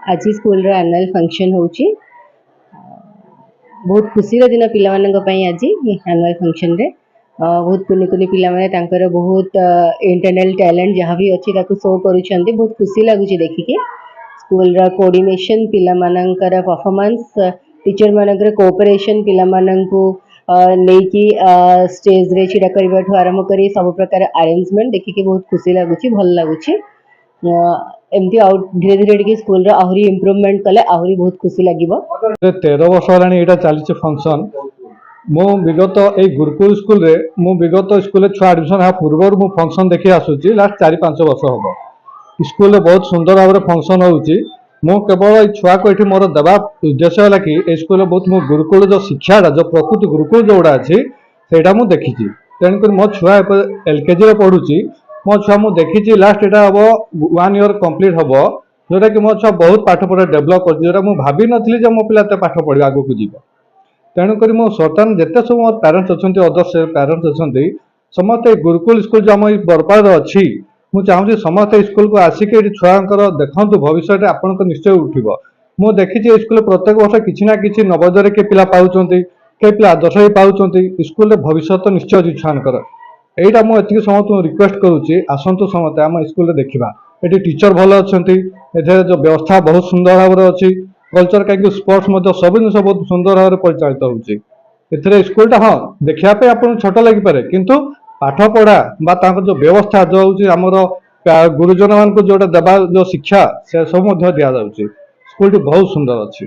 आज school annual function होची बहुत खुशी दिन पिला आज एनुअल फंक्शन रे बहुत कुनि कुनि पिला माने तांकर बहुत इंटरनल टैलेंट जहाँ भी अच्छी शो करुछंती बहुत खुशी लगुच देखिके स्कूल रा कोऑर्डिनेशन पिला मानकर परफॉर्मेंस टीचर मानकर कोऑपरेशन पिला माननकु नेकी स्टेज रे छिड़ा करबाठू आरंभ करी सब प्रकार अरेंजमेंट देखिके बहुत खुशी लगुच भल लगुच एमती धीरे धीरे स्कूल आहरी इम्प्रूवमेंट कले आहरी बहुत खुशी लगिबो 13 वर्ष होलानी एटा चली फंक्शन मो विगत ए गुरुकुल स्कूल रे मो विगत स्कूल छुआ एडमिशन हा पूर्व मु फंक्शन देखि आसुची लास्ट 4-5 वर्ष होबो स्कूल रे बहुत सुंदर भाव फंक्शन होउची मो केवल छुआ को एठी मोर दबा उद्देश्य होला कि ए स्कूल बहुत मो गुरुकुल जो शिक्षा जो प्रकृति गुरुकुल जोड़ा अछि सेटा मु देखिची तेन कर मो छुआ एलकेजी रे पढुची मो छुआ मु देखिची लास्ट एटा हबो 1 ईयर कंप्लीट हबो जोटा कि मो छुआ बहुत पाठ पढ़ा डेवलप कर जोटा मु भाबी नथली जे मो पिला ते पाठ पढ़ी आगो को जीवो तेणुक मो सर्टान जिते सब मोर पेरेन्ट्स अच्छा अदर पेरेन्ट्स अच्छा समस्त गुरुकुल स्कूल जो आम बरपाद अच्छी मुझे चाहूँगी समस्त स्कूल को आसिक छुआर देखु भविष्य आपण निश्चय उठब मु देखी स्कूल प्रत्येक वर्ष किसी ना कि नवोदय के पिला पाँच के पिला आदर्श भी पाँच स्कूल भविष्य निश्चय अच्छी छुआर यहीटा मुझे समस्त रिक्वेस्ट करुच्ची आसतु समस्ते आम स्कूल देखा ये टीचर भल अच्छा जो व्यवस्था बहुत सुंदर भाव अच्छी कल्चर कहीं स्पोर्ट्स सब जिन बहुत सुंदर भाव परिचालित होती स्कूल हाँ देखापी आप छोट लगिपे किंतु पाठ पढ़ा जो व्यवस्था जो हूँ गुरुजन मान जो देवा जो शिक्षा से सब दि जाऊँगी स्कूल बहुत सुंदर अच्छी।